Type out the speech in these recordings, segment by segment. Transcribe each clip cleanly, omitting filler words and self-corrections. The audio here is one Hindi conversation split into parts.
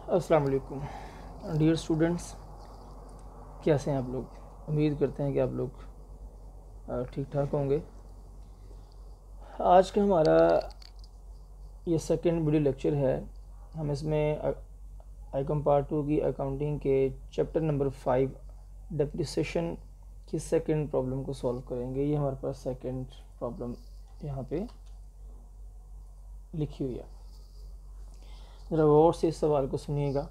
अस्सलाम वालेकुम डियर स्टूडेंट्स, कैसे हैं आप लोग। उम्मीद करते हैं कि आप लोग ठीक ठाक होंगे। आज का हमारा ये सेकंड वीडियो लेक्चर है। हम इसमें आईकॉम पार्ट 2 की अकाउंटिंग के चैप्टर नंबर 5 डेप्रिसिएशन की सेकंड प्रॉब्लम को सॉल्व करेंगे। ये हमारे पास सेकंड प्रॉब्लम यहाँ पे लिखी हुई है। ज़रा गौर से इस सवाल को सुनिएगा।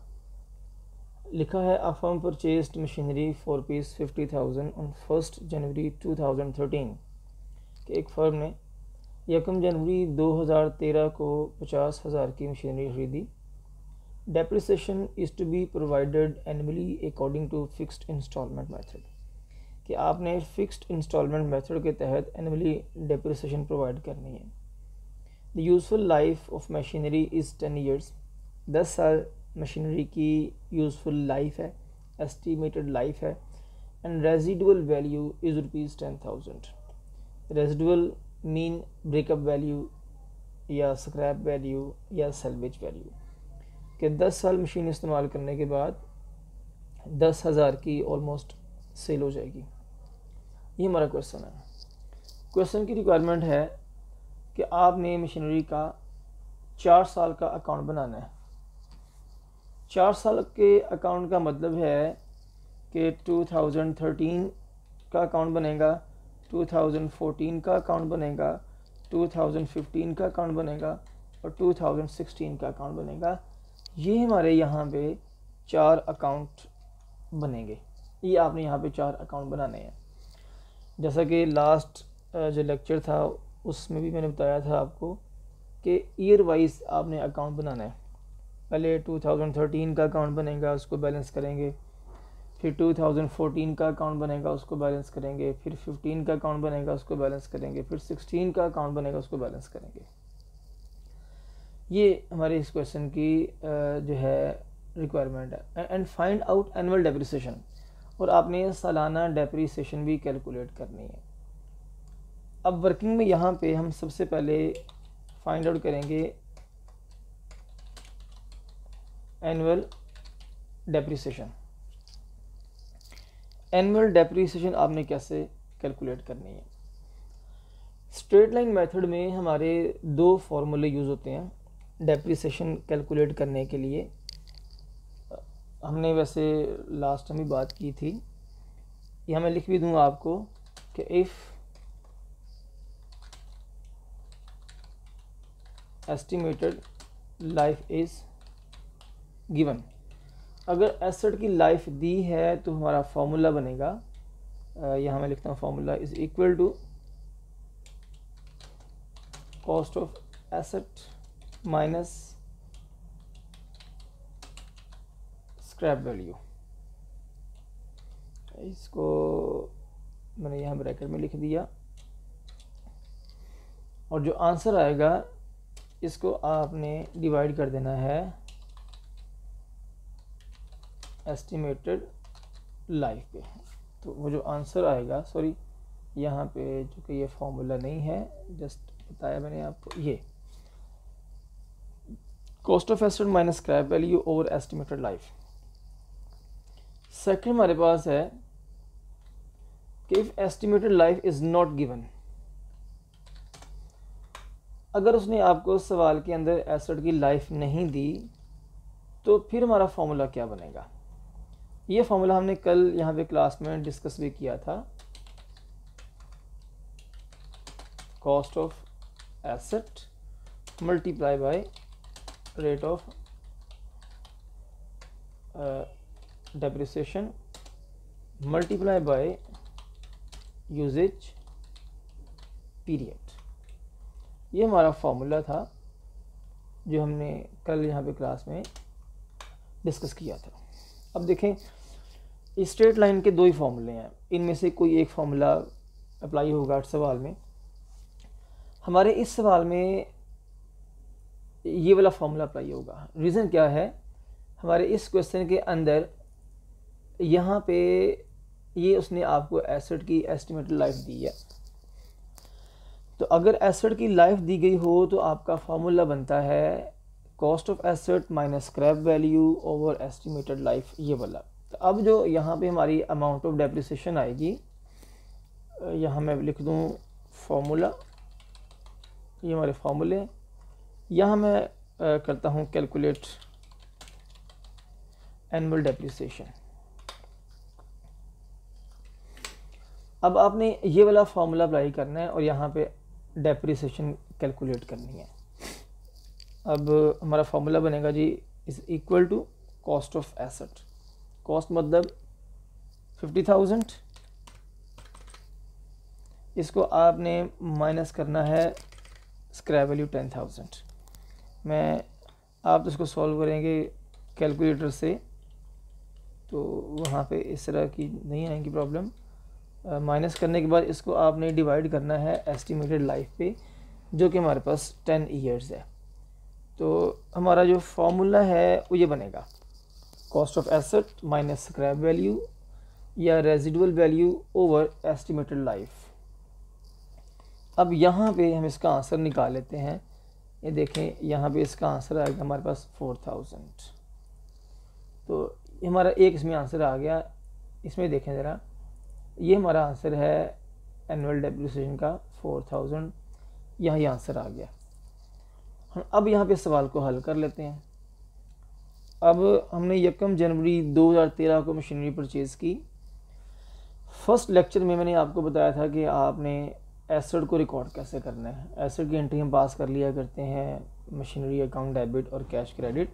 लिखा है a firm purchased machinery for rupees 50,000 on 1 जनवरी 2013 कि एक फ़र्म ने 1 जनवरी 2013 को 50,000 की मशीनरी खरीदी। Depreciation is to be provided annually according to fixed instalment method कि आपने फिक्स्ड इंस्टॉलमेंट मेथड के तहत एनुअली डेप्रिसिएशन प्रोवाइड करनी है। The useful life of machinery is 10 years. 10 साल मशीनरी की यूज़फुल लाइफ है, एस्टिमेटेड लाइफ है। And residual value is ₹10,000। Residual mean breakup value या स्क्रैप वैल्यू या सेल्वेज वैल्यू कि 10 साल मशीन इस्तेमाल करने के बाद 10,000 की ऑलमोस्ट सेल हो जाएगी। ये हमारा क्वेश्चन है। क्वेश्चन की रिक्वायरमेंट है कि आपने मशीनरी का 4 साल का अकाउंट बनाना है। 4 साल के अकाउंट का मतलब है कि 2013 का अकाउंट बनेगा, 2014 का अकाउंट बनेगा, 2015 का अकाउंट बनेगा और 2016 का अकाउंट बनेगा। ये हमारे यहाँ पे 4 अकाउंट बनेंगे। ये आपने यहाँ पे 4 अकाउंट बनाने हैं। जैसा कि लास्ट जो लेक्चर था उसमें भी मैंने बताया था आपको कि ईयर वाइज आपने अकाउंट बनाना है। पहले 2013 का अकाउंट बनेगा, उसको बैलेंस करेंगे। फिर 2014 का अकाउंट बनेगा, उसको बैलेंस करेंगे। फिर 15 का अकाउंट बनेगा, उसको बैलेंस करेंगे। फिर 16 का अकाउंट बनेगा, उसको बैलेंस करेंगे। ये हमारे इस क्वेश्चन की जो है रिक्वायरमेंट है। And find out annual depreciation, और आपने सालाना डेप्रिसिएशन भी कैलकुलेट करनी है। अब वर्किंग में यहाँ पे हम सबसे पहले फाइंड आउट करेंगे एनुअल डेप्रिसिएशन। एनुअल डेप्रिसिएशन आपने कैसे कैलकुलेट करनी है। स्ट्रेट लाइन मेथड में हमारे 2 फॉर्मूले यूज़ होते हैं डेप्रिसिएशन कैलकुलेट करने के लिए। हमने वैसे लास्ट टाइम भी बात की थी, यहाँ मैं लिख भी दूंगा आपको कि if estimated life is given, अगर एसेट की लाइफ दी है तो हमारा फॉर्मूला बनेगा, यहाँ मैं लिखता हूँ formula is equal to cost of asset minus scrap value. इसको मैंने यहाँ ब्रैकेट में लिख दिया और जो आंसर आएगा इसको आपने डिवाइड कर देना है एस्टिमेटेड लाइफ पे। तो वो जो आंसर आएगा, सॉरी यहाँ पे चूँकि ये फॉर्मूला नहीं है, जस्ट बताया मैंने आपको, ये cost of asset minus scrap value over estimated life. Second हमारे पास है कि if estimated life is not given, अगर उसने आपको सवाल के अंदर एसेट की लाइफ नहीं दी तो फिर हमारा फॉर्मूला क्या बनेगा। ये फॉर्मूला हमने कल यहाँ पे क्लास में डिस्कस भी किया था। Cost of asset multiply by rate of depreciation multiply by usage period. ये हमारा फॉर्मूला था जो हमने कल यहाँ पे क्लास में डिस्कस किया था। अब देखें, स्ट्रेट लाइन के 2 ही फॉर्मूले हैं, इनमें से कोई एक फॉर्मूला अप्लाई होगा सवाल में। हमारे इस सवाल में ये वाला फॉर्मूला अप्लाई होगा। रीज़न क्या है, हमारे इस क्वेश्चन के अंदर यहाँ पे ये उसने आपको एसेट की एस्टिमेटेड लाइफ दी है। तो अगर एसेट की लाइफ दी गई हो तो आपका फार्मूला बनता है cost of asset minus scrap value over estimated life, ये वाला। तो अब जो यहाँ पे हमारी अमाउंट ऑफ डेप्रिसिएशन आएगी, यहाँ मैं लिख दूँ फॉर्मूला, ये हमारे फॉर्मूले। यहाँ मैं करता हूँ कैलकुलेट एनुअल डेप्रिसिएशन। अब आपने ये वाला फॉर्मूला अप्लाई करना है और यहाँ पे डेप्रिसिएशन कैलकुलेट करनी है। अब हमारा फॉर्मूला बनेगा G is equal to cost of asset. Cost मतलब 50,000, इसको आपने माइनस करना है स्क्रैप वैल्यू 10,000। आप तो इसको सॉल्व करेंगे कैलकुलेटर से, तो वहाँ पे इस तरह की नहीं आएगी प्रॉब्लम। माइनस करने के बाद इसको आपने डिवाइड करना है एस्टिमेटेड लाइफ पे, जो कि हमारे पास 10 ईयर्स है। तो हमारा जो फॉर्मूला है वो ये बनेगा, cost of asset minus scrap value या residual value over estimated life. अब यहाँ पे हम इसका आंसर निकाल लेते हैं। ये देखें, यहाँ पे इसका आंसर आएगा हमारे पास 4000। तो हमारा एक इसमें आंसर आ गया। इसमें देखें ज़रा, ये हमारा आंसर है एनुअल डेप्रिसिएशन का 4000, यहाँ ये आंसर आ गया। हम अब यहाँ पे सवाल को हल कर लेते हैं। अब हमने 1 जनवरी 2013 को मशीनरी परचेज़ की। फर्स्ट लेक्चर में मैंने आपको बताया था कि आपने एसेट को रिकॉर्ड कैसे करना है। एसेट की एंट्री हम पास कर लिया करते हैं मशीनरी अकाउंट डेबिट और कैश क्रेडिट।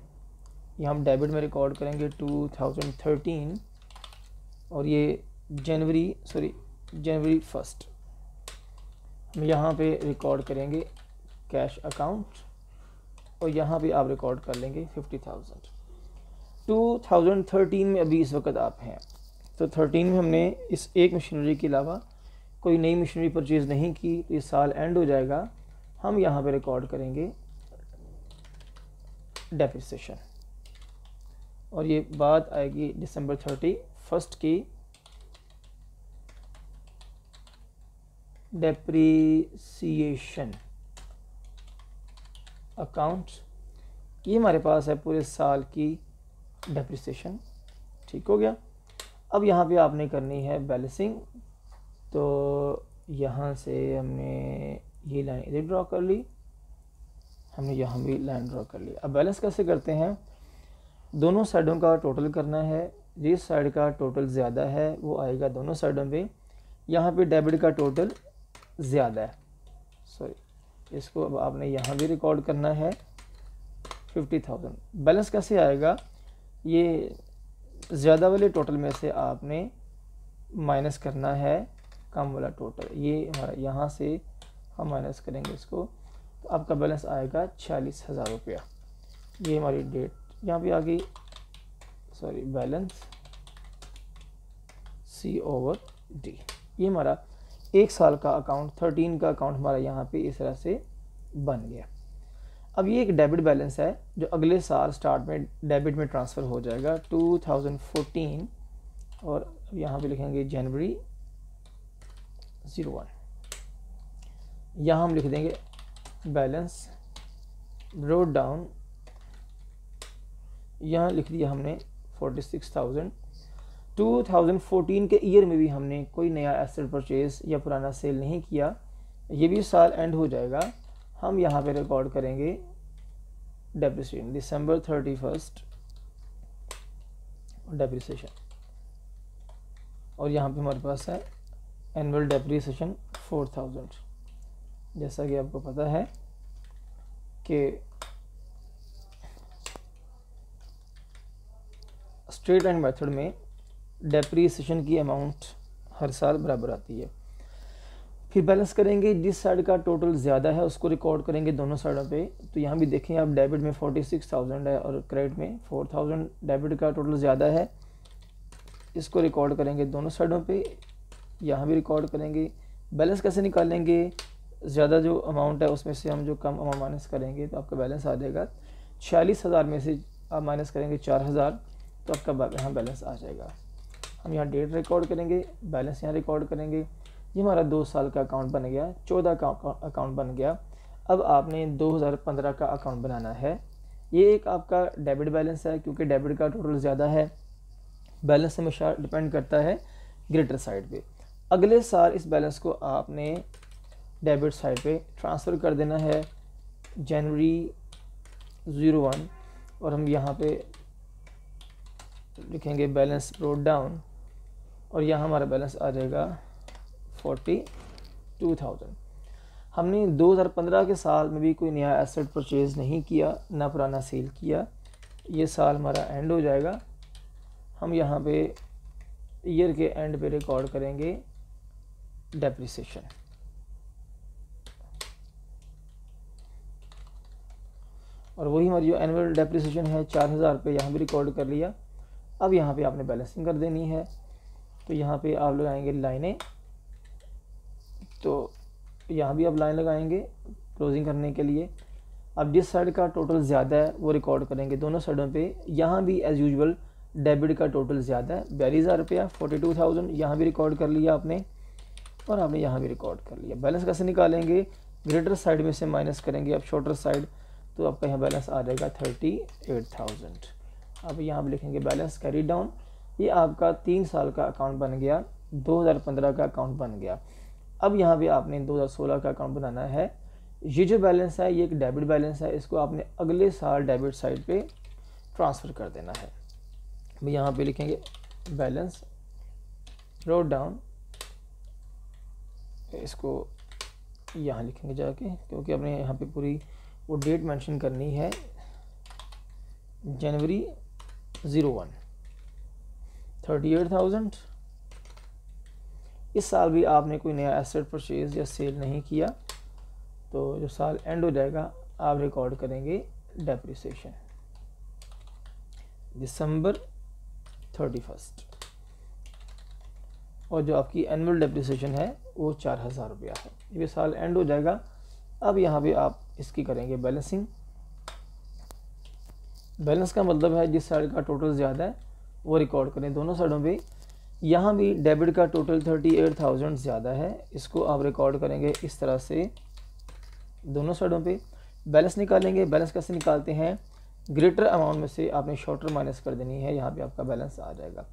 ये हम डेबिट में रिकॉर्ड करेंगे 2013 और ये जनवरी 1 हम यहाँ पे रिकॉर्ड करेंगे कैश अकाउंट और यहाँ पे आप रिकॉर्ड कर लेंगे 50,000। 2013 में अभी इस वक्त आप हैं, तो 13 में हमने इस एक मशीनरी के अलावा कोई नई मशीनरी परचेज़ नहीं की, तो इस साल एंड हो जाएगा। हम यहाँ पे रिकॉर्ड करेंगे डेप्रिसिएशन और ये बात आएगी दिसंबर 31 की डेप्रिसिएशन अकाउंट। ये हमारे पास है पूरे साल की डेप्रिसिएशन। ठीक हो गया। अब यहाँ पे आपने करनी है बैलेंसिंग, तो यहाँ से हमने ये लाइन इधर ड्रॉ कर ली, हमने यहाँ भी लाइन ड्रॉ कर ली। अब बैलेंस कैसे करते हैं, दोनों साइडों का टोटल करना है। जिस साइड का टोटल ज़्यादा है वो आएगा दोनों साइडों पे। यहाँ पे डेबिट का टोटल ज़्यादा है, सॉरी, इसको अब आपने यहाँ भी रिकॉर्ड करना है 50,000। बैलेंस कैसे आएगा, ये ज़्यादा वाले टोटल में से आपने माइनस करना है कम वाला टोटल। ये हमारा यहाँ से हम माइनस करेंगे इसको, तो आपका बैलेंस आएगा 46,000 रुपया। ये हमारी डेट यहाँ पे आ गई, सॉरी, बैलेंस C/D। ये हमारा एक साल का अकाउंट 13 का अकाउंट हमारा यहाँ पे इस तरह से बन गया। अब ये एक डेबिट बैलेंस है जो अगले साल स्टार्ट में डेबिट में ट्रांसफ़र हो जाएगा 2014 और यहाँ पे लिखेंगे जनवरी 01। यहाँ हम लिख देंगे बैलेंस ब्रोड डाउन, यहाँ लिख दिया हमने 46,000। 2014 के ईयर में भी हमने कोई नया एसेट परचेज या पुराना सेल नहीं किया, ये भी साल एंड हो जाएगा। हम यहाँ पे रिकॉर्ड करेंगे डेप्रिसिएशन दिसंबर 31 डेप्रिसिएशन और यहाँ पे हमारे पास है एनुअल डेप्रिसिएशन 4000। जैसा कि आपको पता है कि स्ट्रेट लाइन मेथड में डेप्रिसिएशन की अमाउंट हर साल बराबर आती है। फिर बैलेंस करेंगे, जिस साइड का टोटल ज़्यादा है उसको रिकॉर्ड करेंगे दोनों साइडों पे। तो यहाँ भी देखें आप, डेबिट में 46,000 है और क्रेडिट में 4,000। डेबिट का टोटल ज़्यादा है, इसको रिकॉर्ड करेंगे दोनों साइडों पे, यहाँ भी रिकॉर्ड करेंगे। बैलेंस कैसे निकालेंगे, ज़्यादा जो अमाउंट है उसमें से हम जो कम अमाउंट माइनस करेंगे तो आपका बैलेंस आ जाएगा 46,000 में से आप माइनस करेंगे 4,000 तो आपका यहाँ बैलेंस आ जाएगा। हम यहाँ डेट रिकॉर्ड करेंगे, बैलेंस यहाँ रिकॉर्ड करेंगे। ये हमारा 2 साल का अकाउंट बन गया, 14 का अकाउंट बन गया। अब आपने 2015 का अकाउंट बनाना है। ये एक आपका डेबिट बैलेंस है, क्योंकि डेबिट का टोटल ज़्यादा है। बैलेंस हमेशा डिपेंड करता है ग्रेटर साइड पे। अगले साल इस बैलेंस को आपने डेबिट साइड पे ट्रांसफ़र कर देना है जनवरी 01, और हम यहाँ पे लिखेंगे बैलेंस ब्रोट डाउन, और यहाँ हमारा बैलेंस आ जाएगा 42,000। हमने 2015 के साल में भी कोई नया एसेट परचेज़ नहीं किया, ना पुराना सेल किया। ये साल हमारा एंड हो जाएगा। हम यहाँ पे ईयर के एंड पे रिकॉर्ड करेंगे डेप्रिसिएशन। और वही हमारी जो एनुअल डेप्रिसिएशन है 4,000 रुपये, यहाँ भी रिकॉर्ड कर लिया। अब यहाँ पे आपने बैलेंसिंग कर देनी है, तो यहाँ पे आप लगाएंगे लाइनें। तो यहाँ भी आप लाइन लगाएंगे क्लोजिंग करने के लिए। अब जिस साइड का टोटल ज़्यादा है वो रिकॉर्ड करेंगे दोनों साइडों पे। यहाँ भी एज़ यूजुअल डेबिट का टोटल ज़्यादा है 42,000 रुपया, 42,000 यहाँ भी रिकॉर्ड कर लिया आपने, और आपने यहाँ भी रिकॉर्ड कर लिया। बैलेंस कैसे निकालेंगे? ग्रेटर साइड में से माइनस करेंगे अब शॉर्टर साइड, तो आपका यहाँ बैलेंस आ जाएगा 38,000। अब यहाँ भी लिखेंगे बैलेंस कैरी डाउन। ये आपका 3 साल का अकाउंट बन गया, 2015 का अकाउंट बन गया। अब यहाँ भी आपने 2016 का अकाउंट बनाना है। ये जो बैलेंस है ये एक डेबिट बैलेंस है, इसको आपने अगले साल डेबिट साइड पे ट्रांसफ़र कर देना है। यहाँ पे लिखेंगे बैलेंस ब्रोट डाउन, इसको यहाँ लिखेंगे जाके, क्योंकि आपने यहाँ पे पूरी वो डेट मेंशन करनी है, जनवरी 01, 38,000। इस साल भी आपने कोई नया एसेट परचेज या सेल नहीं किया, तो जो साल एंड हो जाएगा आप रिकॉर्ड करेंगे डेप्रिसिएशन दिसंबर 31, और जो आपकी एनुअल डेप्रिसिएशन है वो 4,000 रुपया है। ये साल एंड हो जाएगा। अब यहाँ पे आप इसकी करेंगे बैलेंसिंग। बैलेंस का मतलब है जिस साइड का टोटल ज़्यादा है वो रिकॉर्ड करें दोनों साइडों पे। यहाँ भी डेबिट का टोटल 38,000 ज़्यादा है, इसको आप रिकॉर्ड करेंगे इस तरह से दोनों साइडों पे। बैलेंस निकालेंगे। बैलेंस कैसे निकालते हैं? ग्रेटर अमाउंट में से आपने शॉर्टर माइनस कर देनी है, यहाँ पे आपका बैलेंस आ जाएगा।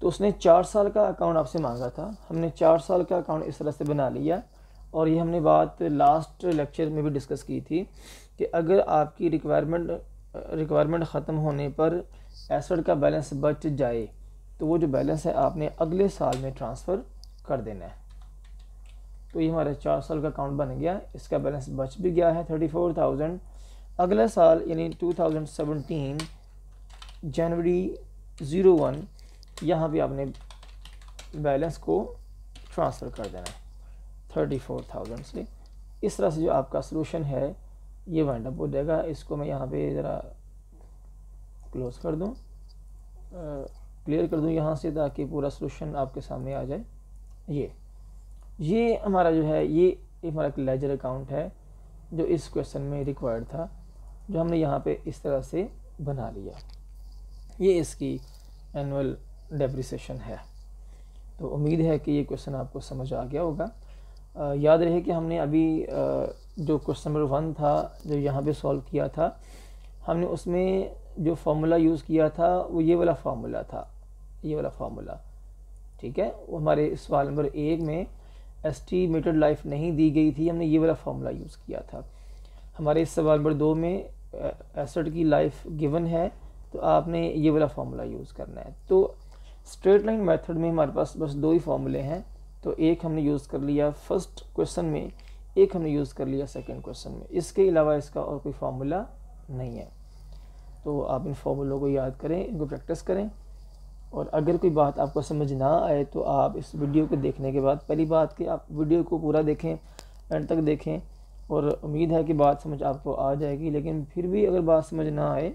तो उसने 4 साल का अकाउंट आपसे मांगा था, हमने 4 साल का अकाउंट इस तरह से बना लिया। और ये हमने बात लास्ट लेक्चर में भी डिस्कस की थी कि अगर आपकी रिक्वायरमेंट ख़त्म होने पर एसेट का बैलेंस बच जाए तो वो जो बैलेंस है आपने अगले साल में ट्रांसफ़र कर देना है। तो ये हमारा 4 साल का अकाउंट बन गया, इसका बैलेंस बच भी गया है 34,000। अगले साल यानी 2017 जनवरी 01 यहाँ भी आपने बैलेंस को ट्रांसफ़र कर देना है 34,000 से। इस तरह से जो आपका सलूशन है ये वाइंड अप हो जाएगा। इसको मैं यहाँ पे ज़रा क्लोज कर दूँ, क्लियर कर दूँ यहाँ से, ताकि पूरा सलूशन आपके सामने आ जाए। ये हमारा जो है ये हमारा एक लेजर अकाउंट है जो इस क्वेश्चन में रिक्वायर्ड था, जो हमने यहाँ पे इस तरह से बना लिया। ये इसकी एनुअल डेप्रिसिएशन है। तो उम्मीद है कि ये क्वेश्चन आपको समझ आ गया होगा। याद रहे कि हमने अभी जो क्वेश्चन नंबर 1 था जो यहाँ पे सॉल्व किया था, हमने उसमें जो फार्मूला यूज़ किया था वो ये वाला फार्मूला था, ये वाला फार्मूला, ठीक है। वो हमारे सवाल नंबर 1 में एस्टीमेटेड लाइफ नहीं दी गई थी, हमने ये वाला फार्मूला यूज़ किया था। हमारे इस सवाल नंबर 2 में एसेट की लाइफ गिवन है, तो आपने ये वाला फार्मूला यूज़ करना है। तो स्ट्रेट लाइन मेथड में हमारे पास बस 2 ही फार्मूले हैं, तो एक हमने यूज़ कर लिया फर्स्ट क्वेश्चन में, एक हमने यूज़ कर लिया सेकंड क्वेश्चन में। इसके अलावा इसका और कोई फार्मूला नहीं है। तो आप इन फार्मूलों को याद करें, इनको प्रैक्टिस करें, और अगर कोई बात आपको समझ ना आए तो आप इस वीडियो को देखने के बाद, पहली बात कि आप वीडियो को पूरा देखें, एंड तक देखें, और उम्मीद है कि बात समझ आपको आ जाएगी। लेकिन फिर भी अगर बात समझ ना आए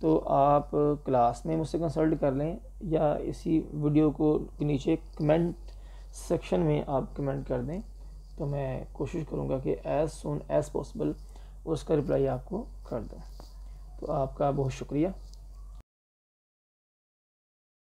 तो आप क्लास में मुझसे कंसल्ट कर लें, या इसी वीडियो को नीचे कमेंट सेक्शन में आप कमेंट कर दें, तो मैं कोशिश करूँगा कि एज़ सून एज़ पॉसिबल उसका रिप्लाई आपको कर दूँ। तो आपका बहुत शुक्रिया।